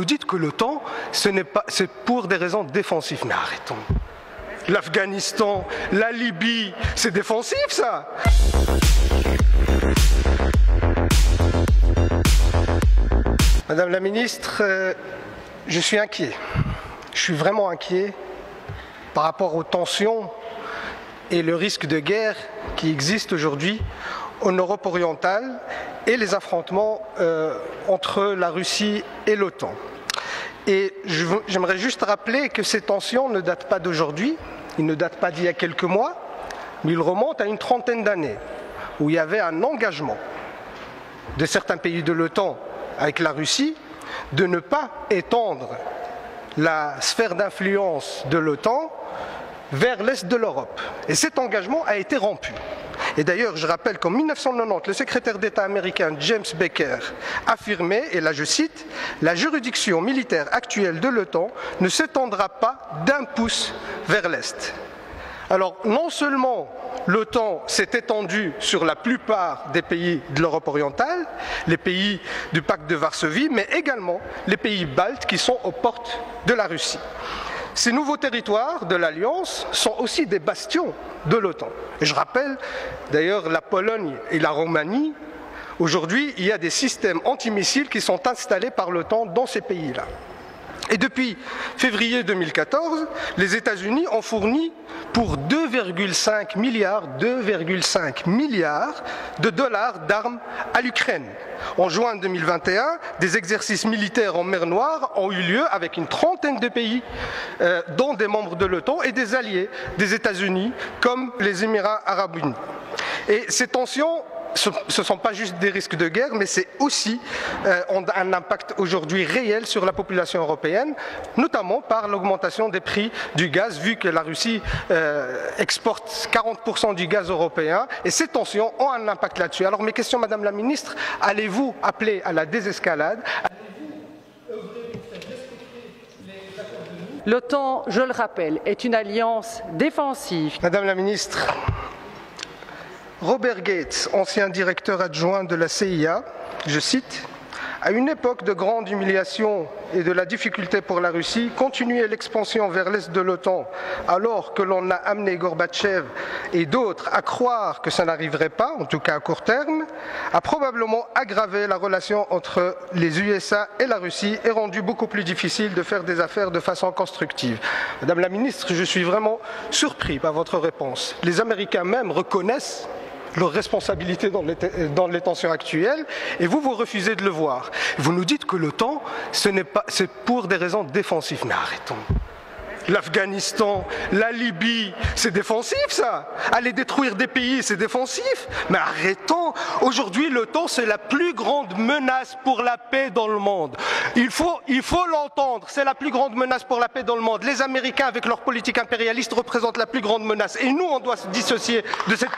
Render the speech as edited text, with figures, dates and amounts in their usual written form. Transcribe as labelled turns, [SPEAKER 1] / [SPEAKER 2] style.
[SPEAKER 1] nous dites que l'OTAN, c'est pour des raisons défensives. Mais arrêtons. L'Afghanistan, la Libye, c'est défensif ça. Madame la ministre, je suis inquiet. Je suis vraiment inquiet par rapport aux tensions et le risque de guerre qui existe aujourd'hui en Europe orientale et les affrontements entre la Russie et l'OTAN. Et j'aimerais juste rappeler que ces tensions ne datent pas d'aujourd'hui, ils ne datent pas d'il y a quelques mois, mais ils remontent à une trentaine d'années, où il y avait un engagement de certains pays de l'OTAN avec la Russie de ne pas étendre la sphère d'influence de l'OTAN vers l'est de l'Europe. Et cet engagement a été rompu. Et d'ailleurs, je rappelle qu'en 1990, le secrétaire d'État américain James Baker affirmait, et là je cite, « La juridiction militaire actuelle de l'OTAN ne s'étendra pas d'un pouce vers l'Est ». Alors, non seulement l'OTAN s'est étendue sur la plupart des pays de l'Europe orientale, les pays du pacte de Varsovie, mais également les pays baltes qui sont aux portes de la Russie. Ces nouveaux territoires de l'Alliance sont aussi des bastions de l'OTAN. Et je rappelle d'ailleurs la Pologne et la Roumanie. Aujourd'hui, il y a des systèmes antimissiles qui sont installés par l'OTAN dans ces pays-là. Et depuis février 2014, les États-Unis ont fourni pour 2,5 milliards de dollars d'armes à l'Ukraine. En juin 2021, des exercices militaires en mer Noire ont eu lieu avec une trentaine de pays, dont des membres de l'OTAN et des alliés des États-Unis, comme les Émirats arabes unis. Et ces tensions, ce ne sont pas juste des risques de guerre, mais c'est aussi un impact aujourd'hui réel sur la population européenne, notamment par l'augmentation des prix du gaz, vu que la Russie exporte 40% du gaz européen, et ces tensions ont un impact là-dessus. Alors mes questions, Madame la Ministre, allez-vous appeler à la désescalade ?
[SPEAKER 2] L'OTAN, je le rappelle, est une alliance défensive.
[SPEAKER 1] Madame la Ministre, Robert Gates, ancien directeur adjoint de la CIA, je cite, « À une époque de grande humiliation et de la difficulté pour la Russie, continuer l'expansion vers l'est de l'OTAN alors que l'on a amené Gorbatchev et d'autres à croire que ça n'arriverait pas, en tout cas à court terme, a probablement aggravé la relation entre les USA et la Russie et rendu beaucoup plus difficile de faire des affaires de façon constructive. » Madame la Ministre, je suis vraiment surpris par votre réponse. Les Américains même reconnaissent leurs responsabilités dans les tensions actuelles, et vous refusez de le voir. Vous nous dites que l'OTAN, c'est pour des raisons défensives. Mais arrêtons. L'Afghanistan, la Libye, c'est défensif ça. Aller détruire des pays, c'est défensif. Mais arrêtons. Aujourd'hui, l'OTAN, c'est la plus grande menace pour la paix dans le monde. Il faut l'entendre. C'est la plus grande menace pour la paix dans le monde. Les Américains, avec leur politique impérialiste, représentent la plus grande menace. Et nous, on doit se dissocier de cette...